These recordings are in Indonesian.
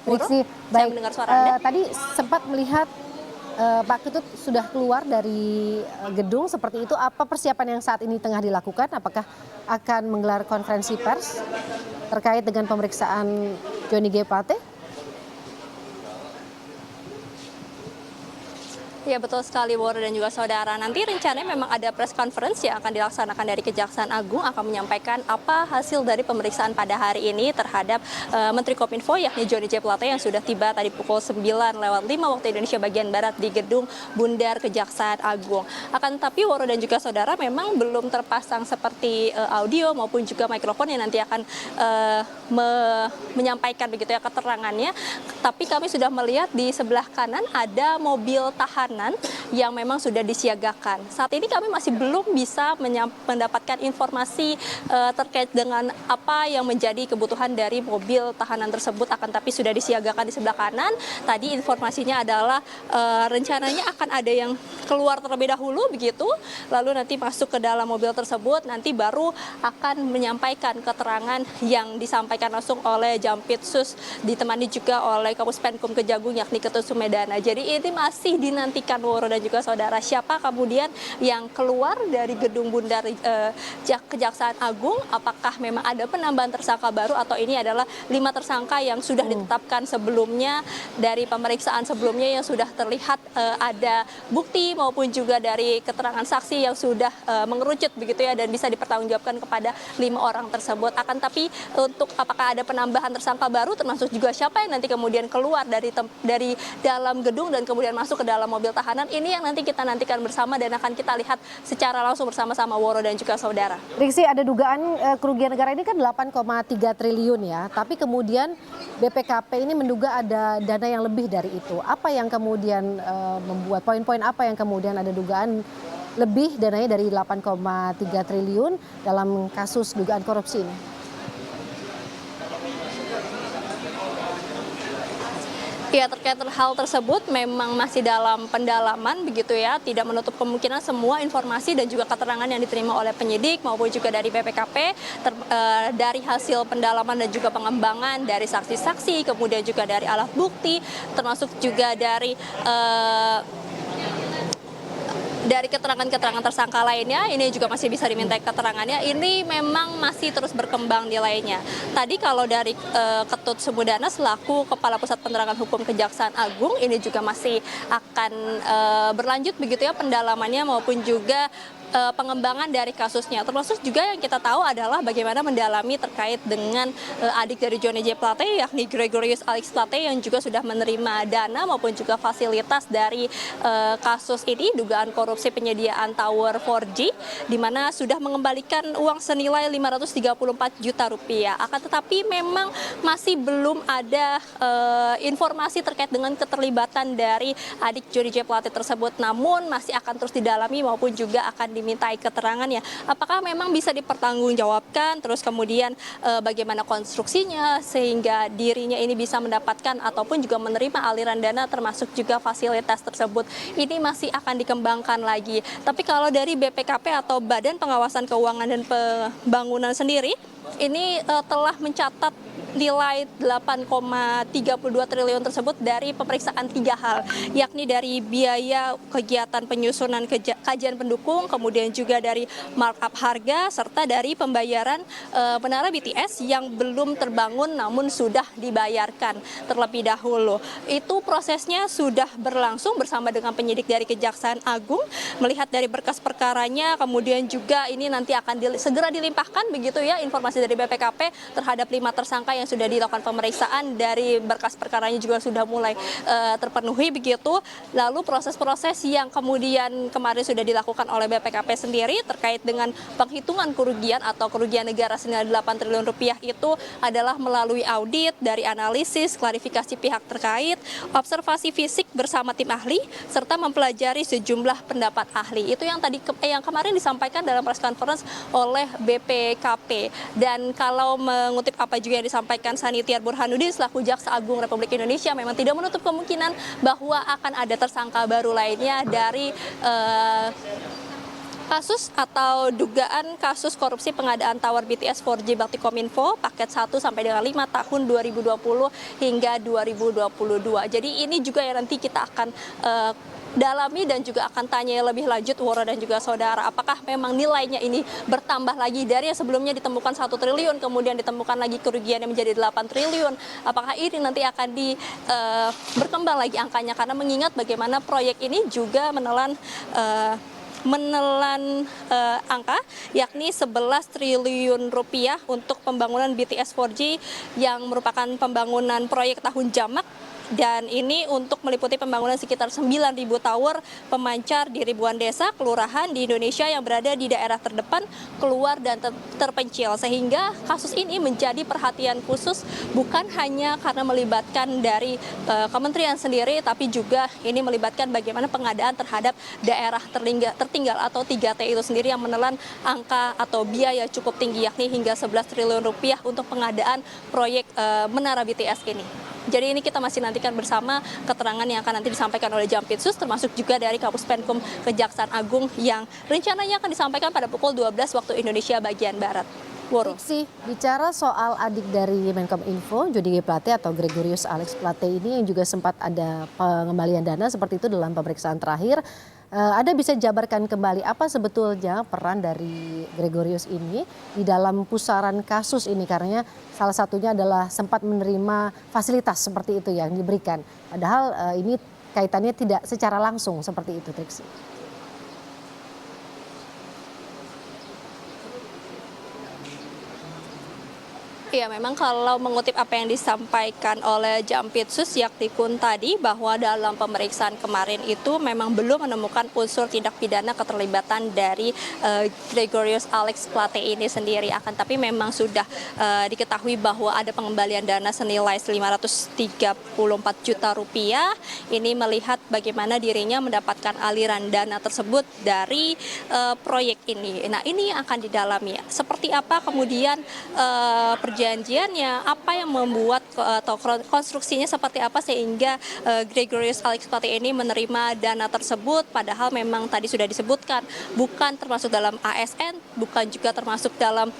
Triksi, Saya baik. mendengar suara Anda. Tadi sempat melihat Pak Ketut sudah keluar dari gedung seperti itu. Apa persiapan yang saat ini tengah dilakukan? Apakah akan menggelar konferensi pers terkait dengan pemeriksaan Johnny G. Plate? Ya betul sekali Woro dan juga saudara. Nanti rencananya memang ada press conference yang akan dilaksanakan dari Kejaksaan Agung akan menyampaikan apa hasil dari pemeriksaan pada hari ini terhadap Menteri Kominfo yakni Johnny G. Plate yang sudah tiba tadi pukul 9:05 waktu Indonesia bagian Barat di gedung Bundar Kejaksaan Agung. Akan tetapi Woro dan juga saudara memang belum terpasang seperti audio maupun juga mikrofon yang nanti akan menyampaikan begitu ya keterangannya. Tapi kami sudah melihat di sebelah kanan ada mobil tahanan yang memang sudah disiagakan. Saat ini kami masih belum bisa mendapatkan informasi terkait dengan apa yang menjadi kebutuhan dari mobil tahanan tersebut, akan tapi sudah disiagakan di sebelah kanan. Tadi informasinya adalah rencananya akan ada yang keluar terlebih dahulu begitu, lalu nanti masuk ke dalam mobil tersebut, nanti baru akan menyampaikan keterangan yang disampaikan langsung oleh Jampitsus ditemani juga oleh Kapus Penkum Kejagung yakni Ketut Sumedana. Jadi ini masih dinantikan Woro dan juga saudara siapa kemudian yang keluar dari gedung Bundar Kejaksaan Agung, apakah memang ada penambahan tersangka baru atau ini adalah 5 tersangka yang sudah ditetapkan sebelumnya dari pemeriksaan sebelumnya yang sudah terlihat ada bukti maupun juga dari keterangan saksi yang sudah mengerucut begitu ya dan bisa dipertanggungjawabkan kepada 5 orang tersebut. Akan tapi untuk apakah ada penambahan tersangka baru termasuk juga siapa yang nanti kemudian keluar dari dalam gedung dan kemudian masuk ke dalam mobil tahanan, ini yang nanti kita nantikan bersama dan akan kita lihat secara langsung bersama-sama Woro dan juga saudara. Triksi, ada dugaan kerugian negara ini kan 8,3 triliun ya, tapi kemudian BPKP ini menduga ada dana yang lebih dari itu. Apa yang kemudian membuat poin-poin apa yang kemudian ada dugaan lebih dananya dari 8,3 triliun dalam kasus dugaan korupsi ini? Ya, terkait hal tersebut memang masih dalam pendalaman begitu ya, tidak menutup kemungkinan semua informasi dan juga keterangan yang diterima oleh penyidik maupun juga dari BPKP dari hasil pendalaman dan juga pengembangan dari saksi-saksi, kemudian juga dari alat bukti, termasuk juga dari keterangan-keterangan tersangka lainnya, ini juga masih bisa diminta keterangannya, ini memang masih terus berkembang nilainya. Tadi kalau dari Ketut Sumedana selaku Kepala Pusat Penerangan Hukum Kejaksaan Agung, ini juga masih akan berlanjut begitu ya pendalamannya maupun juga pengembangan dari kasusnya. Termasuk juga yang kita tahu adalah bagaimana mendalami terkait dengan adik dari Johnny G. Plate yakni Gregorius Alex Plate yang juga sudah menerima dana maupun juga fasilitas dari kasus ini, dugaan korupsi penyediaan tower 4G, di mana sudah mengembalikan uang senilai 534 juta rupiah. Akan tetapi memang masih belum ada informasi terkait dengan keterlibatan dari adik Johnny G. Plate tersebut, namun masih akan terus didalami maupun juga akan dimintai keterangannya. Apakah memang bisa dipertanggungjawabkan, terus kemudian bagaimana konstruksinya sehingga dirinya ini bisa mendapatkan ataupun juga menerima aliran dana termasuk juga fasilitas tersebut. Ini masih akan dikembangkan lagi. Tapi kalau dari BPKP atau Badan Pengawasan Keuangan dan Pembangunan sendiri, ini telah mencatat nilai 8,32 triliun tersebut dari pemeriksaan 3 hal, yakni dari biaya kegiatan penyusunan kajian pendukung, kemudian juga dari markup harga, serta dari pembayaran menara BTS yang belum terbangun namun sudah dibayarkan terlebih dahulu. Itu prosesnya sudah berlangsung bersama dengan penyidik dari Kejaksaan Agung, melihat dari berkas perkaranya, kemudian juga ini nanti akan segera dilimpahkan begitu ya informasi dari BPKP terhadap 5 tersangka yang sudah dilakukan pemeriksaan, dari berkas perkaranya juga sudah mulai terpenuhi begitu. Lalu proses-proses yang kemudian kemarin sudah dilakukan oleh BPKP sendiri terkait dengan penghitungan kerugian atau kerugian negara senilai 8 triliun rupiah itu adalah melalui audit, dari analisis, klarifikasi pihak terkait, observasi fisik bersama tim ahli, serta mempelajari sejumlah pendapat ahli. Itu yang tadi yang kemarin disampaikan dalam press conference oleh BPKP. Dan kalau mengutip apa juga yang disampaikan Sanitiar Burhanuddin selaku Jaksa Agung Republik Indonesia, memang tidak menutup kemungkinan bahwa akan ada tersangka baru lainnya dari Kasus atau dugaan kasus korupsi pengadaan tower BTS 4G Baktikominfo paket 1 sampai dengan 5 tahun 2020 hingga 2022. Jadi ini juga yang nanti kita akan dalami dan juga akan tanya lebih lanjut Woro dan juga saudara, apakah memang nilainya ini bertambah lagi dari yang sebelumnya ditemukan 1 triliun kemudian ditemukan lagi kerugiannya menjadi 8 triliun, apakah ini nanti akan berkembang lagi angkanya, karena mengingat bagaimana proyek ini juga menelan angka yakni 11 triliun rupiah untuk pembangunan BTS 4G yang merupakan pembangunan proyek tahun jamak. Dan ini untuk meliputi pembangunan sekitar 9.000 tower pemancar di ribuan desa, kelurahan di Indonesia yang berada di daerah terdepan, keluar dan terpencil. Sehingga kasus ini menjadi perhatian khusus bukan hanya karena melibatkan dari kementerian sendiri, tapi juga ini melibatkan bagaimana pengadaan terhadap daerah tertinggal atau 3T itu sendiri yang menelan angka atau biaya cukup tinggi yakni hingga 11 triliun rupiah untuk pengadaan proyek Menara BTS ini. Jadi ini kita masih nantikan bersama keterangan yang akan nanti disampaikan oleh Jampitsus, termasuk juga dari Kapus Penkum Kejaksaan Agung yang rencananya akan disampaikan pada pukul 12 waktu Indonesia bagian Barat. Woro. Bicara soal adik dari Menkominfo, Jody G. Plate atau Gregorius Alex Plate ini yang juga sempat ada pengembalian dana seperti itu dalam pemeriksaan terakhir. Anda bisa jabarkan kembali apa sebetulnya peran dari Gregorius ini di dalam pusaran kasus ini, karena salah satunya adalah sempat menerima fasilitas seperti itu yang diberikan. Padahal ini kaitannya tidak secara langsung seperti itu, Triksi. Ya, memang kalau mengutip apa yang disampaikan oleh Jampitsus Yaktikun tadi, bahwa dalam pemeriksaan kemarin itu memang belum menemukan unsur tindak pidana keterlibatan dari Gregorius Alex Plate ini sendiri. Akan tapi memang sudah diketahui bahwa ada pengembalian dana senilai 534 juta rupiah. Ini melihat bagaimana dirinya mendapatkan aliran dana tersebut dari proyek ini. Nah, ini yang akan didalami. Seperti apa kemudian perjanjiannya, apa yang membuat atau konstruksinya seperti apa sehingga Gregorius Alex Plate ini menerima dana tersebut, padahal memang tadi sudah disebutkan bukan termasuk dalam ASN, bukan juga termasuk dalam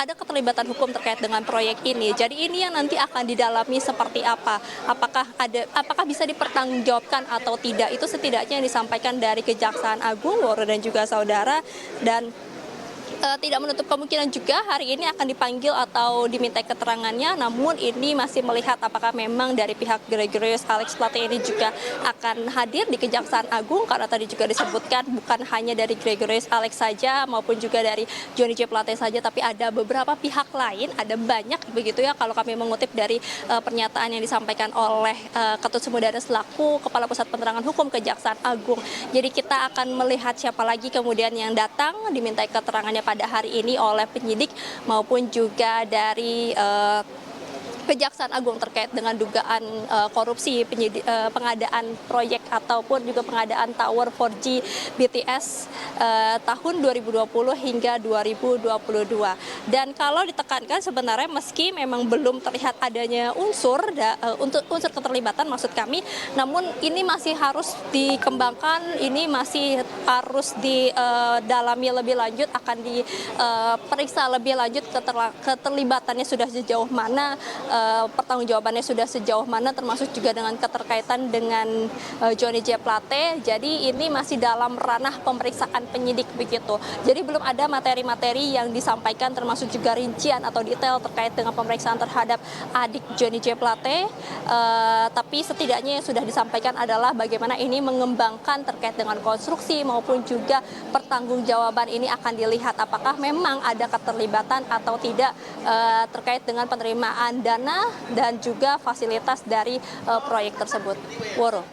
ada keterlibatan hukum terkait dengan proyek ini. Jadi ini yang nanti akan didalami seperti apa, apakah bisa dipertanggungjawabkan atau tidak, itu setidaknya yang disampaikan dari Kejaksaan Agung, Woro dan juga saudara. Dan tidak menutup kemungkinan juga hari ini akan dipanggil atau diminta keterangannya, namun ini masih melihat apakah memang dari pihak Gregorius Alex Plate ini juga akan hadir di Kejaksaan Agung, karena tadi juga disebutkan bukan hanya dari Gregorius Alex saja maupun juga dari Johnny J. Plate saja, tapi ada beberapa pihak lain, ada banyak begitu ya kalau kami mengutip dari pernyataan yang disampaikan oleh Ketut Sumudana selaku Kepala Pusat Penerangan Hukum Kejaksaan Agung. Jadi kita akan melihat siapa lagi kemudian yang datang dimintai keterangannya pada hari ini oleh penyidik maupun juga dari Kejaksaan Agung terkait dengan dugaan korupsi pengadaan proyek ataupun juga pengadaan tower 4G BTS tahun 2020 hingga 2022. Dan kalau ditekankan sebenarnya meski memang belum terlihat adanya unsur keterlibatan maksud kami, namun ini masih harus dikembangkan, ini masih harus didalami lebih lanjut, akan diperiksa lebih lanjut keterlibatannya sudah sejauh mana, pertanggungjawabannya sudah sejauh mana, termasuk juga dengan keterkaitan dengan Johnny J. Plate. Jadi ini masih dalam ranah pemeriksaan penyidik begitu. Jadi belum ada materi-materi yang disampaikan termasuk juga rincian atau detail terkait dengan pemeriksaan terhadap adik Johnny J. Plate. Tapi setidaknya yang sudah disampaikan adalah bagaimana ini mengembangkan terkait dengan konstruksi maupun juga pertanggungjawaban ini akan dilihat apakah memang ada keterlibatan atau tidak terkait dengan penerimaan dana dan juga fasilitas dari proyek tersebut. Woro.